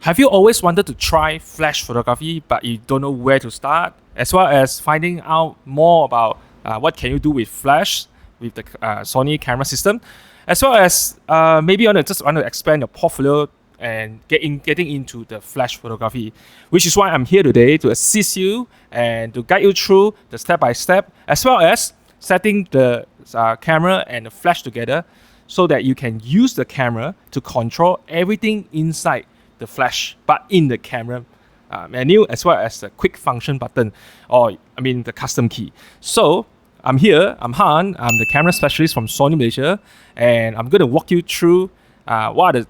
Have you always wanted to try flash photography but you don't know where to start, as well as finding out more about what can you do with flash with the Sony camera system, as well as maybe you just want to expand your portfolio and getting into the flash photography, which is why I'm here today to assist you and to guide you through the step-by-step, as well as setting the camera and the flash together so that you can use the camera to control everything inside the flash, but in the camera menu, as well as the quick function button, or the custom key. So I'm here, I'm Han, I'm the camera specialist from Sony Malaysia, and I'm going to walk you through what are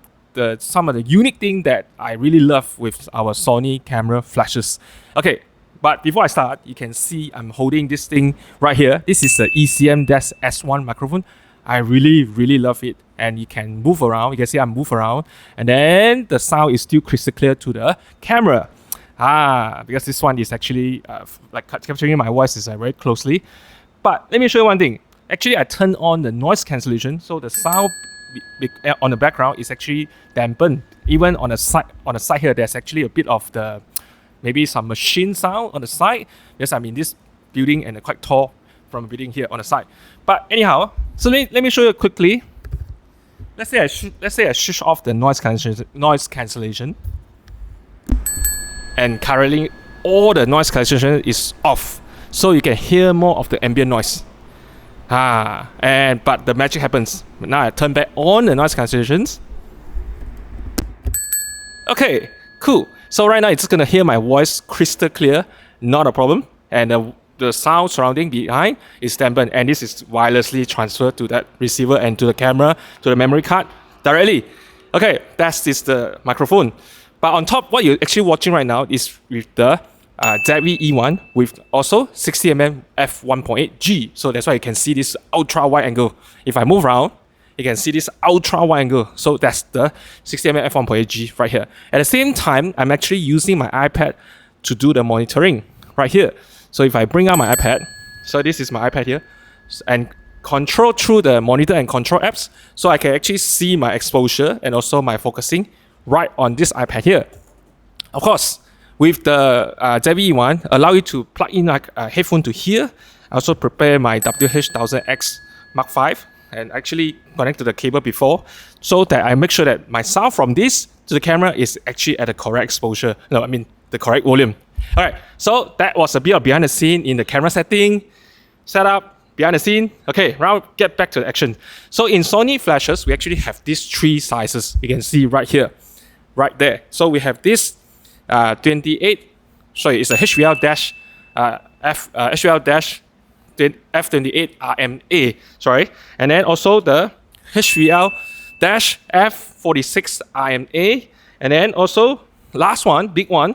some of the unique things that I really love with our Sony camera flashes. Okay, but before I start, you can see I'm holding this thing right here. This is the ECM-S1 microphone. I really love it, and you can move around. You can see I move around, and then the sound is still crystal clear to the camera. Because this one is actually capturing my voice is very closely. But let me show you one thing. Actually, I turned on the noise cancellation, so the sound on the background is actually dampened. Even on the side here, there's actually a bit of maybe some machine sound on the side, because I'm in this building and quite tall from a building here on the side. But anyhow, so let me show you quickly. Let's say I switch off the noise cancellation, and currently all the noise cancellation is off, so you can hear more of the ambient noise. But the magic happens. Now I turn back on the noise cancellations. Okay, cool. So right now it's just gonna hear my voice crystal clear, not a problem. And the sound surrounding behind is dampened, and this is wirelessly transferred to that receiver and to the camera, to the memory card directly. Okay, that's the microphone. But on top, what you're actually watching right now is with the ZV-E1 with also 60mm f1.8G. So that's why you can see this ultra wide angle. If I move around, you can see this ultra wide angle. So that's the 60mm f1.8G right here. At the same time, I'm actually using my iPad to do the monitoring right here. So if I bring out my iPad, so this is my iPad here, and control through the monitor and control apps, so I can actually see my exposure and also my focusing right on this iPad here. Of course, with the ZV-E1, allow you to plug in like a headphone to here. I also prepare my WH-1000X Mark V and actually connect to the cable before, so that I make sure that my sound from this to the camera is actually at the correct exposure. No, the correct volume. Alright, so that was a bit of behind the scene in the camera setting, setup, behind the scene. Okay, now get back to the action. So in Sony Flashes, we actually have these three sizes. You can see right here, right there. So we have this 28, sorry, it's a HVL-F28RMA, sorry. And then also the HVL-F46RMA, and then also last one, big one,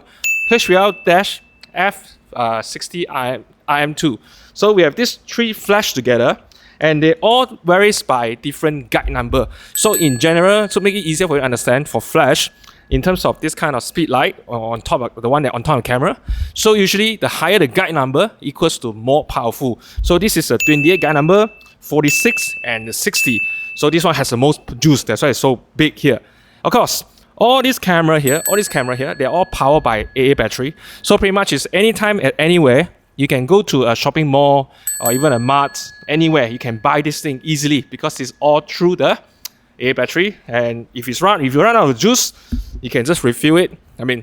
HVL-F60RM2. So we have these three flash together, and they all varies by different guide number. So in general, to make it easier for you to understand, for flash, in terms of this kind of speed light on top of the one that on top of the camera, so usually the higher the guide number equals to more powerful. So this is a 28 guide number, 46 and 60. So this one has the most juice. That's why it's so big here. Of course, all this camera here, they're all powered by AA battery. So pretty much it's anytime at anywhere. You can go to a shopping mall or even a mart, anywhere. You can buy this thing easily because it's all through the AA battery. And if you run out of juice, you can just refill it.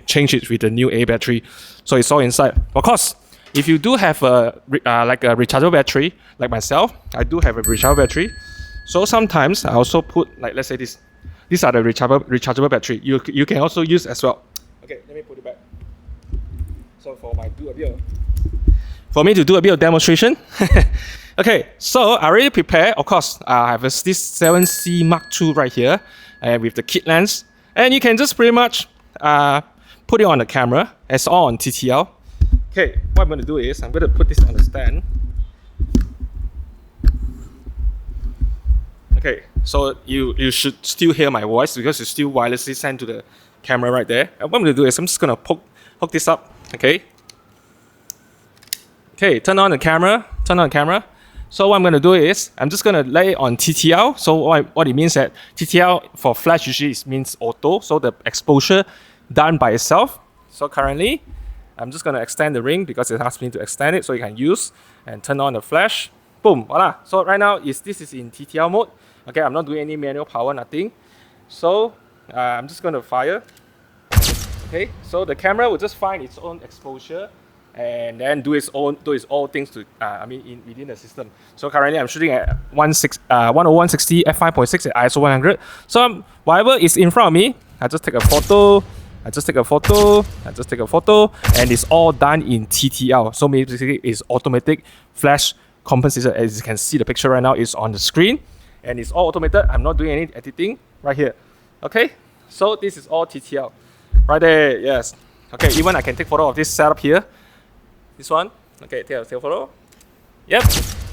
Change it with the new AA battery. So it's all inside. Of course, if you do have a rechargeable battery, like myself, I do have a rechargeable battery. So sometimes I also put, like, let's say these are the rechargeable battery. You can also use as well. Okay, let me put it back. So for me to do a bit of demonstration. Okay, so I already prepared. Of course, I have this 7C Mark II right here, with the kit lens, and you can just pretty much put it on the camera. It's all on TTL. Okay, what I'm going to do is I'm going to put this on the stand. Okay, so you should still hear my voice because it's still wirelessly sent to the camera right there. And what I'm going to do is I'm just going to hook this up. Okay, turn on the camera. So what I'm going to do is I'm just going to lay it on TTL. So what it means that TTL for flash usually means auto. So the exposure done by itself. So currently, I'm just going to extend the ring because it asks me to extend it so you can use and turn on the flash. Boom, voila. So right now, this is in TTL mode. Okay, I'm not doing any manual power, nothing. So I'm just going to fire. Okay, so the camera will just find its own exposure and then do its own things to within the system. So currently I'm shooting at 10160 f5.6 at ISO 100. So whatever is in front of me, I just take a photo. And it's all done in TTL. So basically it's automatic flash compensator. As you can see, the picture right now is on the screen and it's all automated. I'm not doing any editing right here. Okay, so this is all TTL. Right there, yes. Okay, even I can take photo of this setup here. This one, okay, take a photo. Yep,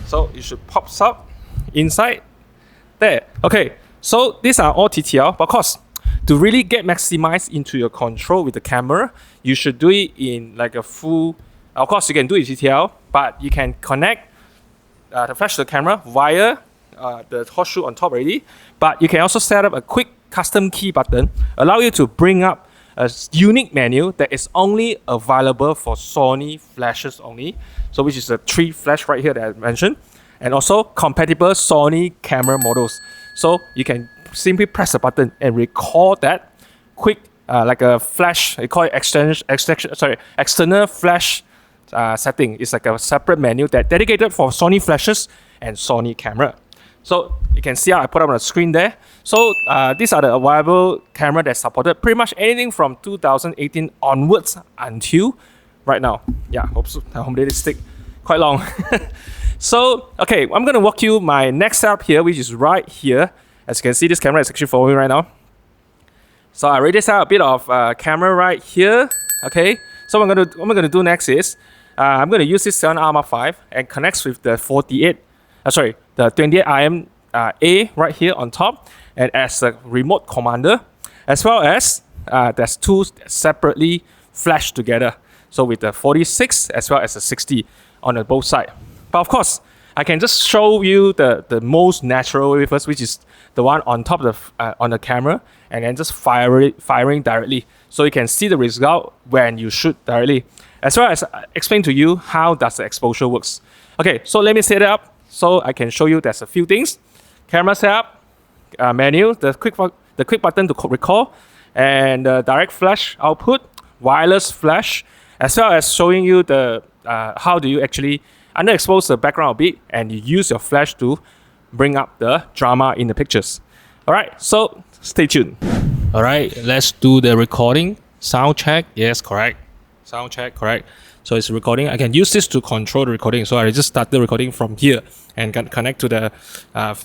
so it should pop up inside there. Okay, so these are all TTL, but of course, to really get maximized into your control with the camera, you should do it in like a full, of course you can do it TTL, but you can connect the flash to the camera via the horseshoe on top already, but you can also set up a quick custom key button, allow you to bring up a unique menu that is only available for Sony Flashes only, so which is the 3 flash right here that I mentioned, and also compatible Sony camera models. So you can simply press a button and record that quick, like a flash. They call it external flash setting. It's like a separate menu that dedicated for Sony Flashes and Sony camera. So you can see how I put up on the screen there. So these are the available camera that supported pretty much anything from 2018 onwards until right now. Yeah, I hope they did stick quite long. So okay, I'm gonna walk you my next setup here, which is right here. As you can see, this camera is actually following right now. So I already set up a bit of camera right here. Okay, so what I'm gonna do next is I'm gonna use this Sony Mark V and connects with the 28RM A right here on top, and as a remote commander, as well as there's 2 separately flashed together. So with the 46 as well as the 60 on the both sides. But of course, I can just show you the most natural way first, which is the one on top of on the camera, and then just firing directly, so you can see the result when you shoot directly, as well as explain to you how does the exposure works. Okay, so let me set it up so I can show you there's a few things. Camera setup, menu, the quick button to record, and direct flash output, wireless flash, as well as showing you the how do you actually underexpose the background a bit and you use your flash to bring up the drama in the pictures. Alright, so stay tuned. Alright, let's do the recording. Sound check, yes, correct. Sound check, correct. So it's recording. I can use this to control the recording. So I just start the recording from here and can connect to the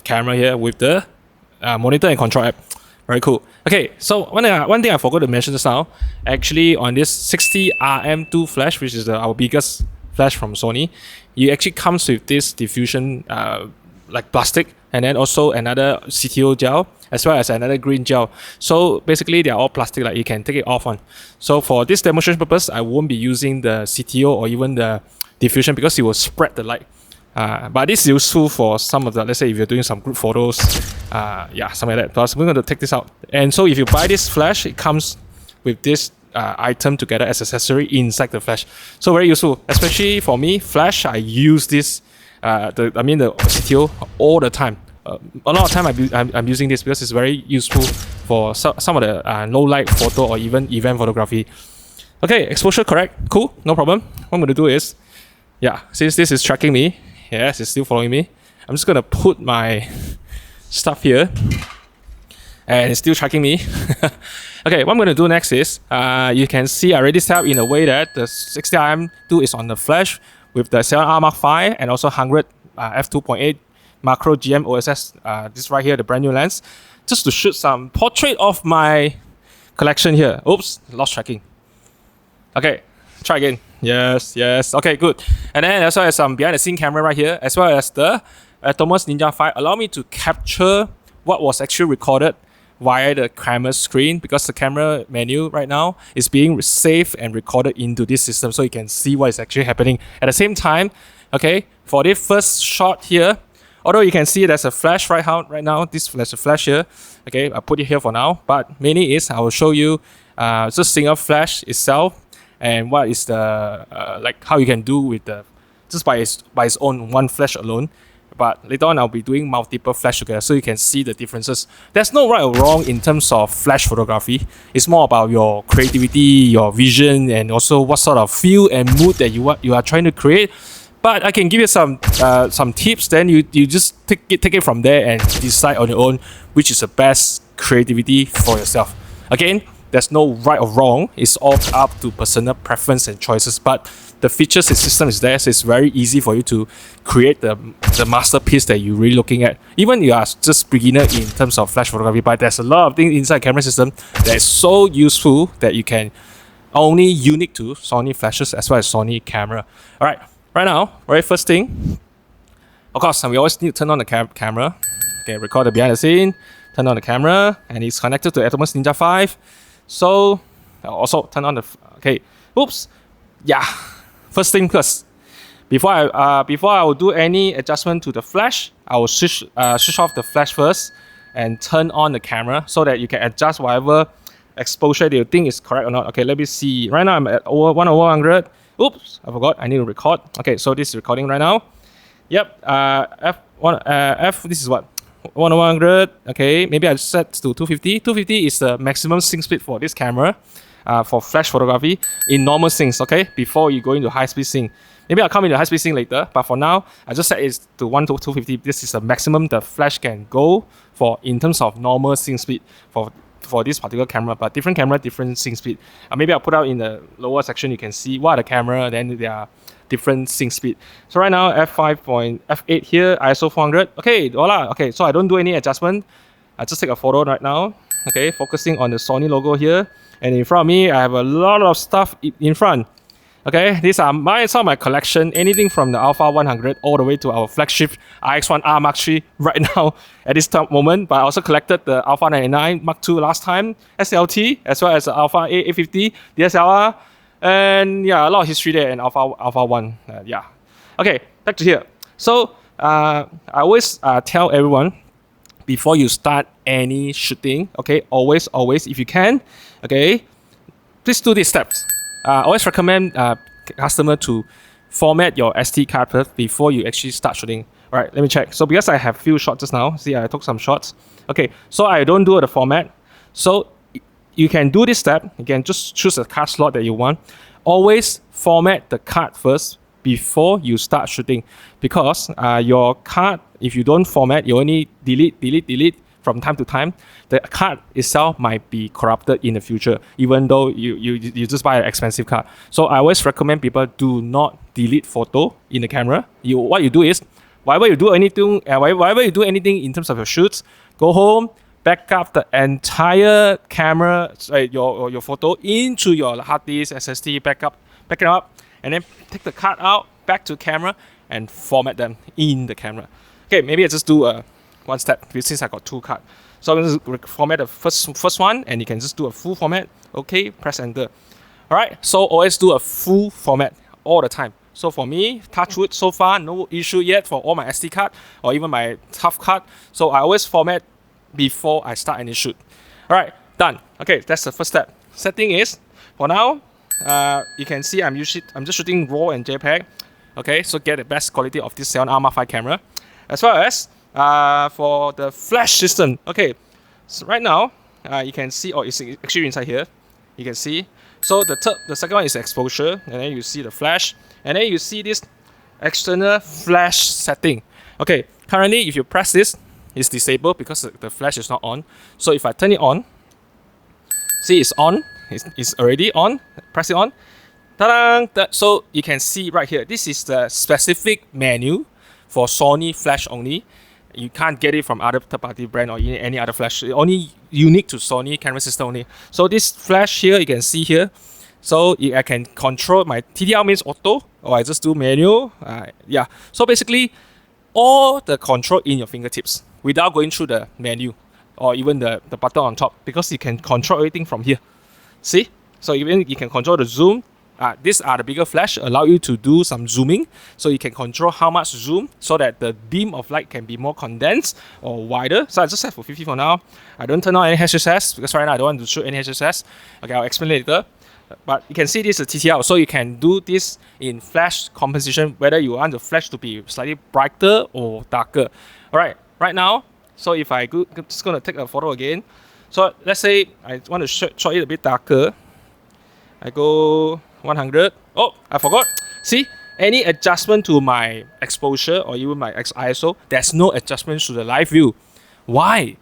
camera here with the monitor and control app. Very cool. Okay, so one thing I forgot to mention just now, actually on this 60RM2 flash, which is our biggest flash from Sony, it actually comes with this diffusion like plastic, and then also another CTO gel, as well as another green gel. So basically they're all plastic, like you can take it off on. So for this demonstration purpose, I won't be using the CTO or even the diffusion because it will spread the light. But this is useful for some of the, let's say if you're doing some group photos, yeah, something like that. So we're going to take this out. And so if you buy this flash, it comes with this item together as accessory inside the flash. So very useful, especially for me, flash, I use this, the CTO all the time. A lot of time I'm using this because it's very useful for some of the low light photo or even event photography. Okay, exposure correct, cool, no problem. What I'm going to do is, yeah, since this is tracking me, yes, it's still following me, I'm just going to put my stuff here and it's still tracking me. Okay, what I'm going to do next is, you can see I already set up in a way that the 60RM2 is on the flash with the Sony Mark V and also 100 f2.8 macro GM OSS, this right here, the brand new lens, just to shoot some portrait of my collection here. Oops, lost tracking. Okay, try again. Yes, okay, good. And then as well as some behind the scene camera right here, as well as the Atomos Ninja 5, allow me to capture what was actually recorded via the camera screen, because the camera menu right now is being saved and recorded into this system, so you can see what is actually happening. At the same time, okay, for this first shot here, although you can see there's a flash right now, there's a flash here. Okay, I'll put it here for now, but mainly is I will show you just single flash itself, and what is the like how you can do with the just by its own one flash alone. But later on, I'll be doing multiple flash together so you can see the differences. There's no right or wrong in terms of flash photography. It's more about your creativity, your vision, and also what sort of feel and mood that you are trying to create. But I can give you some tips. Then you just take it from there and decide on your own which is the best creativity for yourself. Again, there's no right or wrong. It's all up to personal preference and choices. But the features and system is there, so it's very easy for you to create the masterpiece that you're really looking at. Even you are just beginner in terms of flash photography, but there's a lot of things inside camera system that is so useful that you can only unique to Sony Flashes as well as Sony Camera. All right, right now, very first thing, of course, we always need to turn on the camera. Okay, record the behind the scene, turn on the camera, and it's connected to Atomos Ninja 5. So also turn on the okay. Oops, yeah. First thing first, before I will do any adjustment to the flash, I will switch off the flash first and turn on the camera so that you can adjust whatever exposure that you think is correct or not. Okay, let me see. Right now I'm at 1/100. Oops, I forgot. I need to record. Okay, so this is recording right now. Yep. F. This is what 1/100. Okay, maybe I set to 250. 250 is the maximum sync speed for this camera. For flash photography in normal syncs, okay? Before you go into high-speed sync. Maybe I'll come into high-speed sync later, but for now, I just set it to 1 to 250. This is the maximum the flash can go for in terms of normal sync speed for this particular camera, but different camera, different sync speed. Maybe I'll put out in the lower section, you can see what are the camera, then there are different sync speed. So right now, F8 here, ISO 400. Okay, voila. Okay, so I don't do any adjustment. I just take a photo right now. Okay, focusing on the Sony logo here. And in front of me, I have a lot of stuff in front. Okay, these are some of my collection. Anything from the Alpha 100 all the way to our flagship RX1R Mark III right now at this moment. But I also collected the Alpha 99 Mark II last time, SLT, as well as the Alpha A850 DSLR. And yeah, a lot of history there in Alpha 1. Yeah. Okay, back to here. So I always tell everyone, before you start any shooting, okay, always, if you can, okay, please do these steps. I always recommend customer to format your SD card first before you actually start shooting. All right, let me check. So because I have few shots just now, see, I took some shots. Okay, so I don't do the format. So you can do this step. You can just choose a card slot that you want. Always format the card first before you start shooting, because your card, if you don't format, you only delete from time to time, the card itself might be corrupted in the future, even though you just buy an expensive card. So I always recommend people do not delete photo in the camera. What you do is, whenever you do anything in terms of your shoots, go home, back up the entire camera, your photo into your hard disk, SSD, back it up, and then take the card out, back to camera, and format them in the camera. Okay, maybe I just do one step since I got two cards. So I'm going to format the first one, and you can just do a full format. Okay, press enter. All right, so always do a full format all the time. So for me, touch wood, so far no issue yet for all my SD card or even my tough card. So I always format before I start any shoot. All right, done. Okay, that's the first step. Setting is, for now, you can see I'm just shooting RAW and JPEG. Okay, so get the best quality of this 7R Mark V camera. As well as for the flash system. Okay, so right now you can see, it's actually inside here. You can see. So the second one is exposure, and then you see the flash, and then you see this external flash setting. Okay, currently if you press this, it's disabled because the flash is not on. So if I turn it on, see it's on. It's already on. Press it on. Ta-da! So you can see right here. This is the specific menu for Sony Flash only. You can't get it from other third-party brand or any other flash. It's only unique to Sony camera system only. So this flash here, you can see here. So I can control my TTL means auto, or I just do manual. Yeah. So basically, all the control in your fingertips without going through the menu or even the button on top, because you can control everything from here. See? So even you can control the zoom, these are the bigger flash, allow you to do some zooming, so you can control how much zoom so that the beam of light can be more condensed or wider. So I just set for 50 for now. I don't turn on any HSS because right now I don't want to shoot any HSS. Okay, I'll explain later. But you can see this is TTL, so you can do this in flash composition, whether you want the flash to be slightly brighter or darker. Alright, right now, so if I'm just going to take a photo again. So let's say I want to shot it a bit darker. I go 100. Oh, I forgot. See, any adjustment to my exposure or even my ISO, there's no adjustment to the live view. Why?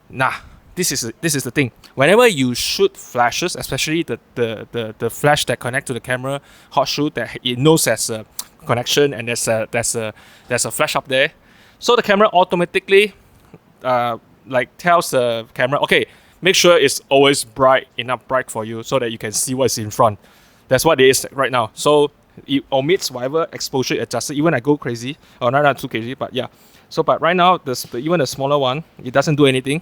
Nah, this is the thing. Whenever you shoot flashes, especially the flash that connect to the camera hot shoot, that it knows there's a connection and there's a flash up there, so the camera automatically like tells the camera, okay, make sure it's always enough bright for you so that you can see what's in front. That's what it is right now. So it omits whatever exposure adjusted. Even I go crazy, or not too crazy, but yeah. So but right now, even the smaller one, it doesn't do anything.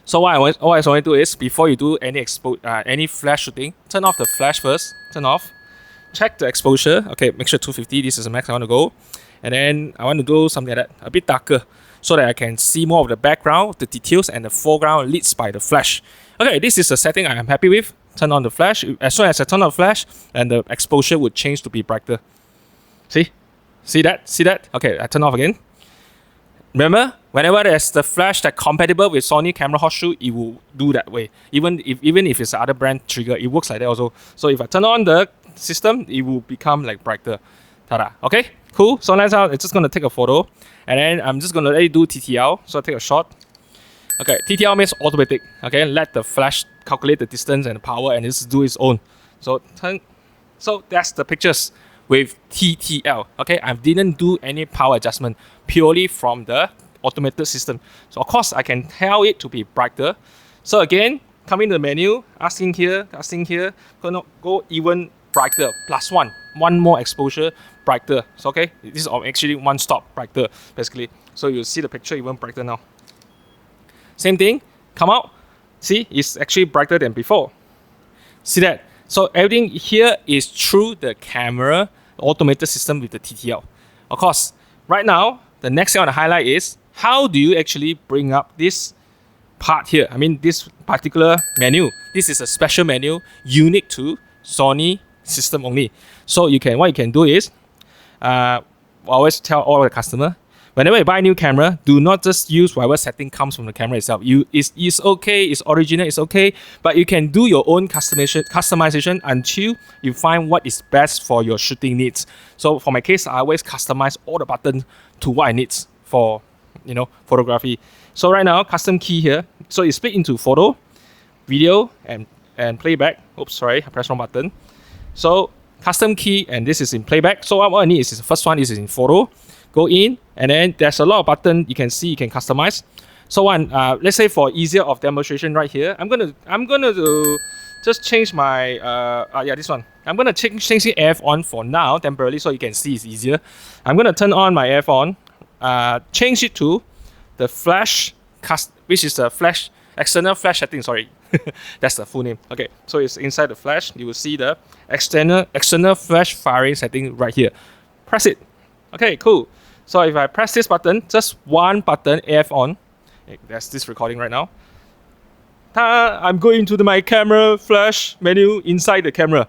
So what I want to do is, before you do any flash shooting, turn off the flash first. Turn off. Check the exposure. Okay, make sure 250. This is the max I want to go. And then I want to do something like that, a bit darker, so that I can see more of the background, the details, and the foreground leads by the flash. Okay, this is a setting I am happy with. Turn on the flash. As soon as I turn on the flash, and the exposure would change to be brighter. See? See that? See that? Okay, I turn off again. Remember, whenever there's the flash that's compatible with Sony Camera Hot Shoot, it will do that way. Even if it's other brand trigger, it works like that also. So if I turn on the system, it will become like brighter. Ta-da. Okay, cool. So let's I'm just gonna take a photo, and then I'm just gonna let it do TTL. So I take a shot. Okay, TTL means automatic. Okay, let the flash calculate the distance and the power, and just do its own. So that's the pictures with TTL. Okay, I didn't do any power adjustment, purely from the automated system. So of course I can tell it to be brighter. So again, come in the menu, asking here, gonna go even brighter, one more exposure, brighter. So okay, this is actually one stop brighter basically. So you'll see the picture even brighter now. Same thing, come out, see, it's actually brighter than before. See that? So everything here is through the camera automated system with the TTL. Of course, right now, the next thing I want to highlight is, how do you actually bring up this part here? I mean, this particular menu. This is a special menu unique to Sony system only. So what you can do is, I always tell all the customer, whenever you buy a new camera, do not just use whatever setting comes from the camera itself. It's okay, it's original, it's okay, but you can do your own customization until you find what is best for your shooting needs. So for my case, I always customize all the buttons to what I need for photography. So right now, custom key here. So it's split into photo, video, and playback. Oops, sorry, I pressed wrong button. So custom key, and this is in playback. So what I need is the first one is in photo. Go in, and then there's a lot of buttons you can see, you can customize. So let's say for easier of demonstration right here, I'm gonna just change my this one. I'm gonna change the AF on for now temporarily, so you can see it's easier. I'm gonna turn on my AF on, change it to the flash which is the flash external flash setting. Sorry, that's the full name. Okay, so it's inside the flash. You will see the external flash firing setting right here. Press it. Okay, cool. So if I press this button, just one button, AF on. There's this recording right now. I'm going to my camera flash menu inside the camera.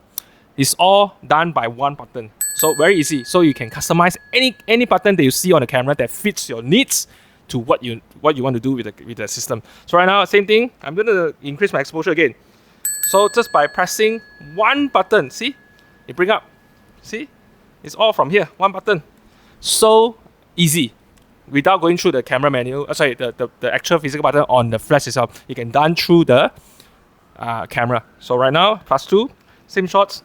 It's all done by one button. So very easy. So you can customize any button that you see on the camera that fits your needs to what you want to do with the system. So right now, same thing. I'm going to increase my exposure again. So just by pressing one button, see, it bring up. See, it's all from here, one button. So easy, without going through the camera menu. The actual physical button on the flash itself. You can done through the camera. So right now, +2, same shots.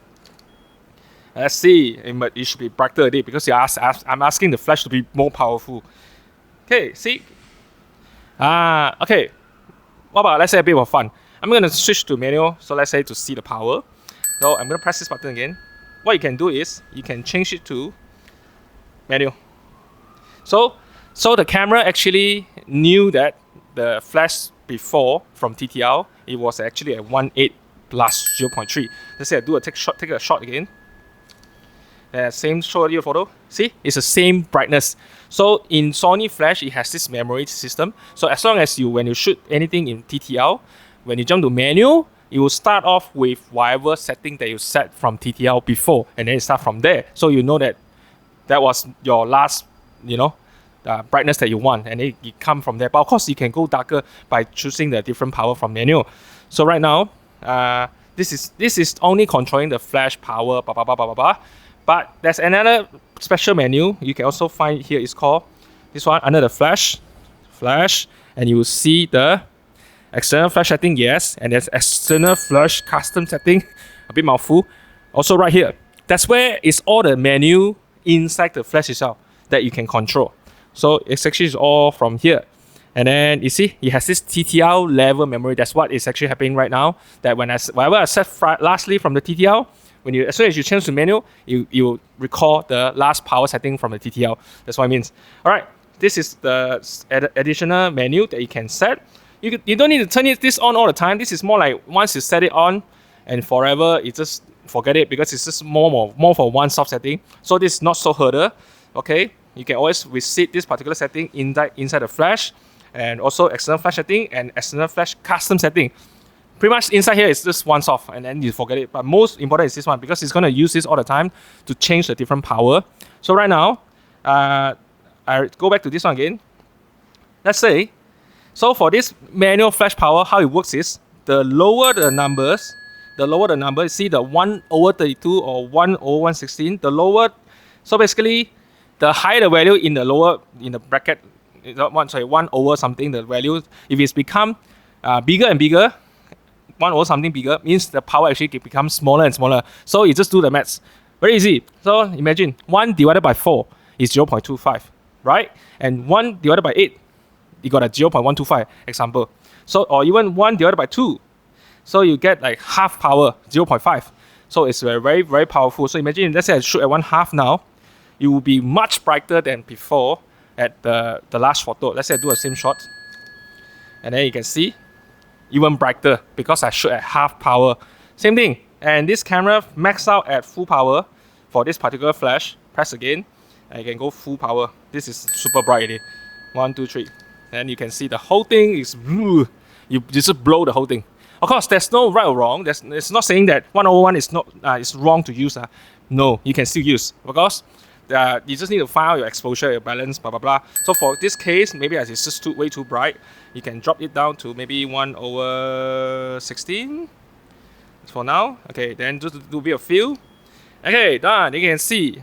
Let's see, it should be brighter already because I'm asking the flash to be more powerful. Okay, see. Okay. What about, let's say, a bit of fun. I'm gonna switch to manual. So let's say to see the power. So I'm gonna press this button again. What you can do is you can change it to manual. So the camera actually knew that the flash before from TTL, it was actually a 1.8 plus 0.3. Let's say I do take a shot again. Same show you a photo. See, it's the same brightness. So in Sony Flash, it has this memory system. So as long as when you shoot anything in TTL, when you jump to menu, it will start off with whatever setting that you set from TTL before, and then it start from there. So you know that was your last, brightness that you want, and it come from there. But of course, you can go darker by choosing the different power from menu. So right now, this is only controlling the flash power, blah blah blah blah blah. But there's another special menu you can also find here. It's called this one under the flash, and you will see the external flash setting, yes, and there's external flash custom setting, a bit mouthful. Also right here, that's where it's all the menu inside the flash itself that you can control. So it's actually all from here. And then you see, it has this TTL level memory. That's what is actually happening right now. That whatever I set lastly from the TTL, as soon as you change to menu, you recall the last power setting from the TTL. That's what it means. All right, this is the additional menu that you can set. You don't need to turn this on all the time. This is more like once you set it on and forever, you just forget it because it's just more for one-off setting. So this is not so harder. Okay, you can always reset this particular setting inside the flash, and also external flash setting and external flash custom setting. Pretty much inside here is just once off and then you forget it. But most important is this one because it's going to use this all the time to change the different power. So right now, I go back to this one again. Let's say, so for this manual flash power, how it works is the lower the number, see the 1/32 or 1/116, the lower, so basically the higher the value in the bracket, 1 over something, the value, if it's become bigger and bigger, 1 over something bigger, means the power actually becomes smaller and smaller. So you just do the maths. Very easy. So imagine 1 divided by 4 is 0.25, right? And 1 divided by 8, you got a 0.125 example. So, or even 1 divided by 2. So you get like half power, 0.5. So it's very, very powerful. So imagine, let's say I shoot at 1/2 now, it will be much brighter than before at the last photo. Let's say I do the same shot. And then you can see, even brighter because I shoot at half power. Same thing. And this camera maxed out at full power for this particular flash. Press again, and you can go full power. This is super bright already. 1, 2, 3. And you can see the whole thing is blue. You just blow the whole thing. Of course, there's no right or wrong. It's not saying that 1/1 is not is wrong to use. No, you can still use because you just need to find out your exposure, your balance, blah blah blah. So for this case, maybe as it's just way too bright, you can drop it down to maybe 1/16 for now. Okay, then just do a bit of feel. Okay, done. You can see.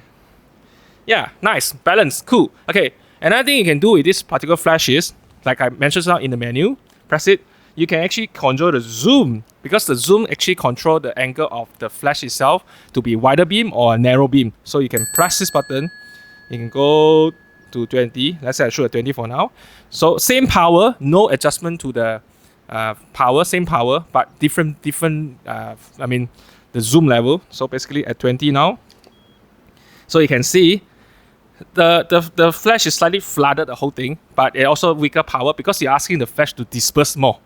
Yeah, nice, balance, cool. Okay, another thing you can do with this particular flash is, like I mentioned now in the menu, press it. You can actually control the zoom because the zoom actually control the angle of the flash itself to be wider beam or a narrow beam. So you can press this button, you can go to 20. Let's say I shoot at 20 for now. So same power, no adjustment to the power, same power, but different. The zoom level. So basically at 20 now. So you can see the flash is slightly flooded the whole thing, but it also weaker power because you're asking the flash to disperse more.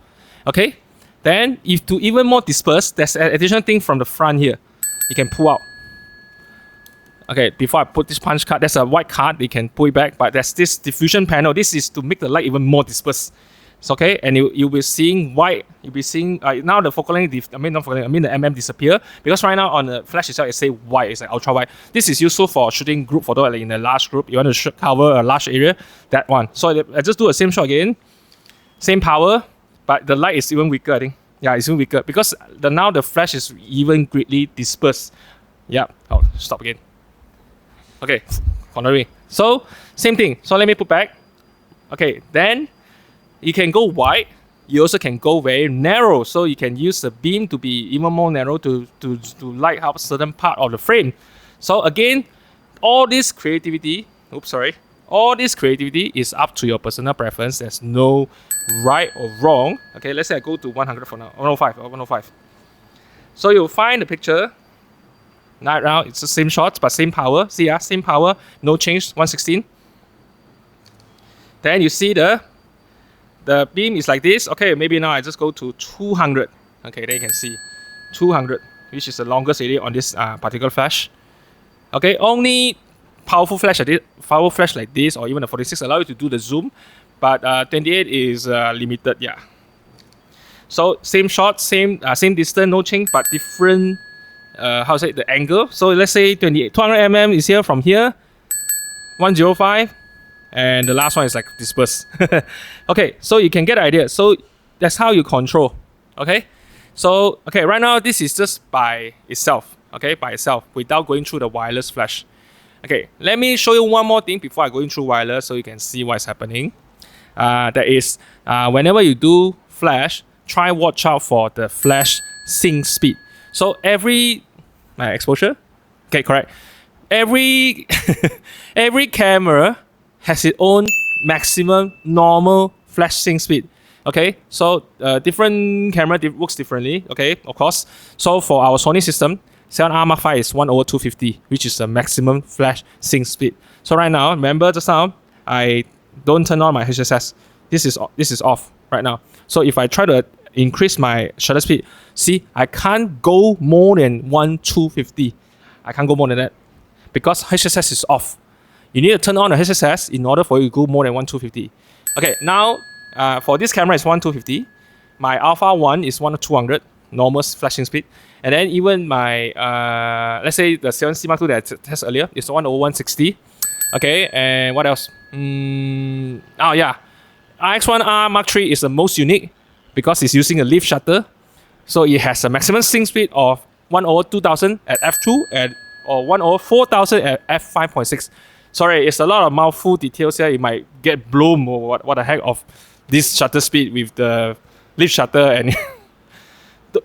Okay, then if to even more disperse, there's an additional thing from the front here. You can pull out. Okay, before I put this punch card, there's a white card. You can pull it back, but there's this diffusion panel. This is to make the light even more dispersed. It's okay, and you'll be seeing white. You'll be seeing now the focal length. the MM disappear because right now on the flash itself it say white. It's like ultra wide. This is useful for shooting group photo, like in a large group. You want to cover a large area. That one. So I just do the same shot again. Same power, but the light is even weaker. I think. Yeah, it's even weaker because now the flash is even greatly dispersed. Yeah. Oh, stop again. Okay, cornering. So same thing. So let me put back. Okay, then you can go wide. You also can go very narrow. So you can use the beam to be even more narrow to light up certain part of the frame. So again, all this creativity. All this creativity is up to your personal preference. There's no right or wrong. Okay, let's say I go to 100 for now. 105. So you'll find the picture. Night round, it's the same shots but same power. See, same power, no change, 116. Then you see the beam is like this. Okay, maybe now I just go to 200. Okay, then you can see 200, which is the longest area on this particular flash. Okay, only powerful flash like this, or even the 46 allow you to do the zoom, but 28 is limited. Yeah. So same shot, same distance, no change, but different. How to say the angle? So let's say 200 mm is here from here, 105, and the last one is like dispersed. Okay, so you can get an idea. So that's how you control. Okay, so okay, right now this is just by itself. Okay, by itself without going through the wireless flash. Okay, let me show you one more thing before I go in through wireless, so you can see what's happening. That is, whenever you do flash, try watch out for the flash sync speed. So every exposure, okay, correct. Every every camera has its own maximum normal flash sync speed. Okay, so different camera works differently. Okay, of course. So for our Sony system, 7R Mark V is 1/250, which is the maximum flash sync speed. So right now, remember just now, I don't turn on my HSS. This is off right now. So if I try to increase my shutter speed, see, I can't go more than 1/250. I can't go more than that because HSS is off. You need to turn on the HSS in order for you to go more than 1/250. Okay, now for this camera is 1/250. My Alpha 1 is 1/200 normal flashing speed, and then even my let's say the 7C Mark II that I tested earlier is 1/160. Okay, and what else? Oh yeah, RX1R Mark III is the most unique because it's using a lift shutter, so it has a maximum sync speed of 1/2000 at f2 or 1/4000 at f5.6. Sorry, it's a lot of mouthful details here. It might get blown or what the heck of this shutter speed with the lift shutter, and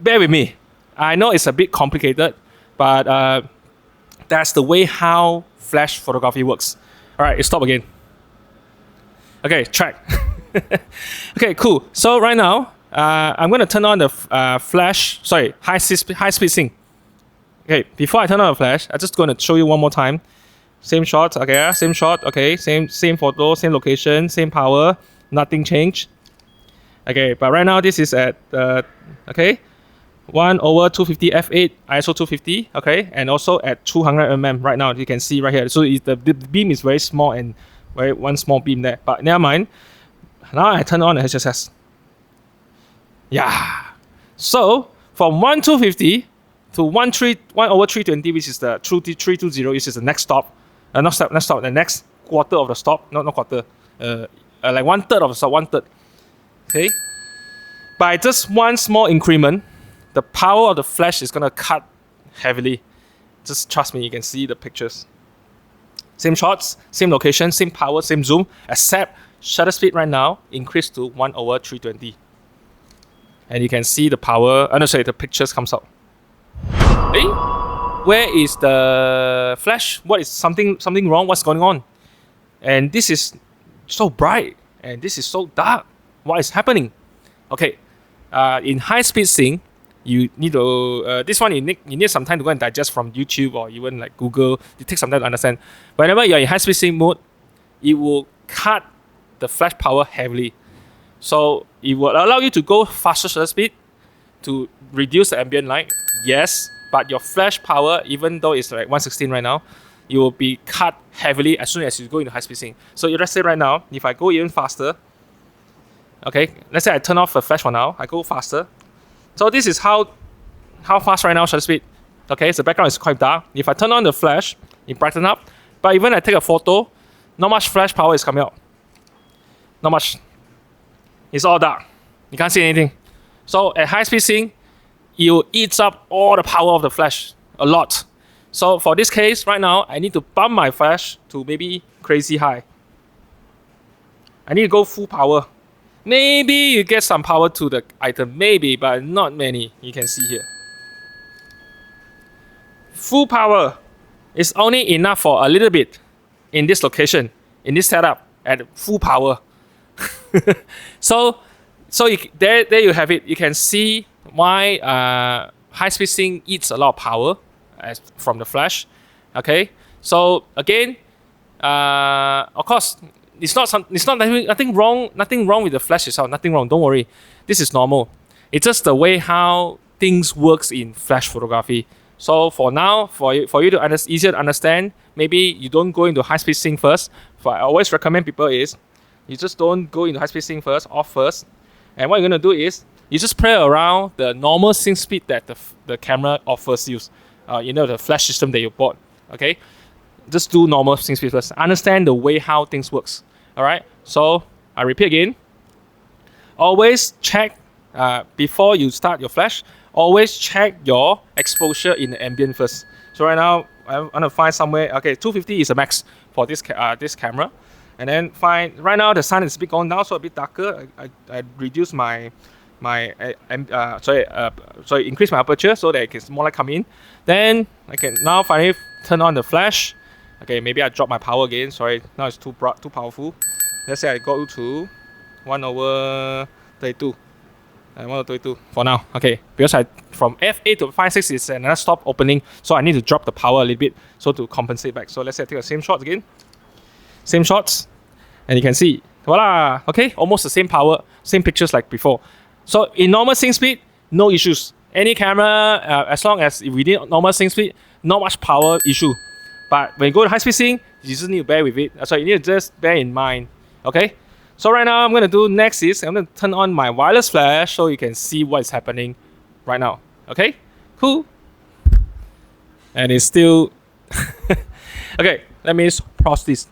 bear with me. I know it's a bit complicated, but that's the way how flash photography works. All right, stop again. Okay, track. Okay, cool. So right now, I'm going to turn on the high speed sync. Okay, before I turn on the flash, I'm just going to show you one more time. Same shot, okay, same shot, okay, same photo, same location, same power, nothing changed. Okay, but right now this is at okay, 1/250 f8 ISO 250, okay, and also at 200 mm right now. You can see right here. So the beam is very small and one small beam there. But never mind. Now I turn on the HSS. Yeah. So from 1/250 to 1/320, which is the 320, which is the next stop. Not stop. The next quarter of the stop. Not quarter. Like 1/3 of the stop. 1/3. Okay. By just one small increment, the power of the flash is gonna cut heavily. Just trust me. You can see the pictures. Same shots, same location, same power, same zoom, except shutter speed right now increased to 1/320. And you can see the power, the pictures comes out. Hey, where is the flash? What is something wrong? What's going on? And this is so bright and this is so dark. What is happening? Okay, in high speed sync, you need to this one you need some time to go and digest from YouTube or even like Google. It takes some time to understand. Whenever you're in high speed sync mode, it will cut the flash power heavily. So it will allow you to go faster shutter speed to reduce the ambient light. Yes, but your flash power, even though it's like 116 right now, it will be cut heavily as soon as you go into high speed sync. So let's say right now, if I go even faster, okay, let's say I turn off the flash for now, I go faster. So this is how fast right now shutter speed. Okay, so the background is quite dark. If I turn on the flash, it brighten up. But even I take a photo, not much flash power is coming out. Not much. It's all dark. You can't see anything. So at high speed sync, it eats up all the power of the flash a lot. So for this case, right now, I need to bump my flash to maybe crazy high. I need to go full power. Maybe you get some power to the item, maybe, but not many. You can see here. Full power is only enough for a little bit in this location, in this setup, at full power. So there you have it. You can see why high speed sync eats a lot of power from the flash. Okay, so again, of course, it's not nothing wrong with the flash itself. Nothing wrong. Don't worry. This is normal. It's just the way how things works in flash photography. So for now, for you to easier to understand, maybe you don't go into high-speed sync first. I always recommend people is, you just don't go into high-speed sync off first. And what you're gonna do is, you just play around the normal sync speed that the camera offers you. The flash system that you bought, okay? Just do normal sync speed first. Understand the way how things works, all right? So I repeat again, always check, before you start your flash, always check your exposure in the ambient first. So right now, I want to find somewhere, okay, 250 is the max for this camera. And then right now the sun is a bit going down, so a bit darker. I reduce increase my aperture so that it gets more light come in. Then I can now finally turn on the flash. Okay, maybe I drop my power again. Sorry, now it's too powerful. Let's say I go to 1/32. And 1/32 for now. Okay, because from f8 to 5.6 is another stop opening, so I need to drop the power a little bit so to compensate back. So let's say I take the same shots again. Same shots, and you can see, voila, okay, almost the same power, same pictures like before. So in normal sync speed, no issues. Any camera, as long as we did normal sync speed, not much power issue. But when you go to high speed sync, you just need to bear with it. So you need to just bear in mind, okay? So right now, I'm gonna do next is, I'm gonna turn on my wireless flash so you can see what is happening right now, okay? Cool. And it's still, okay, let me pause this.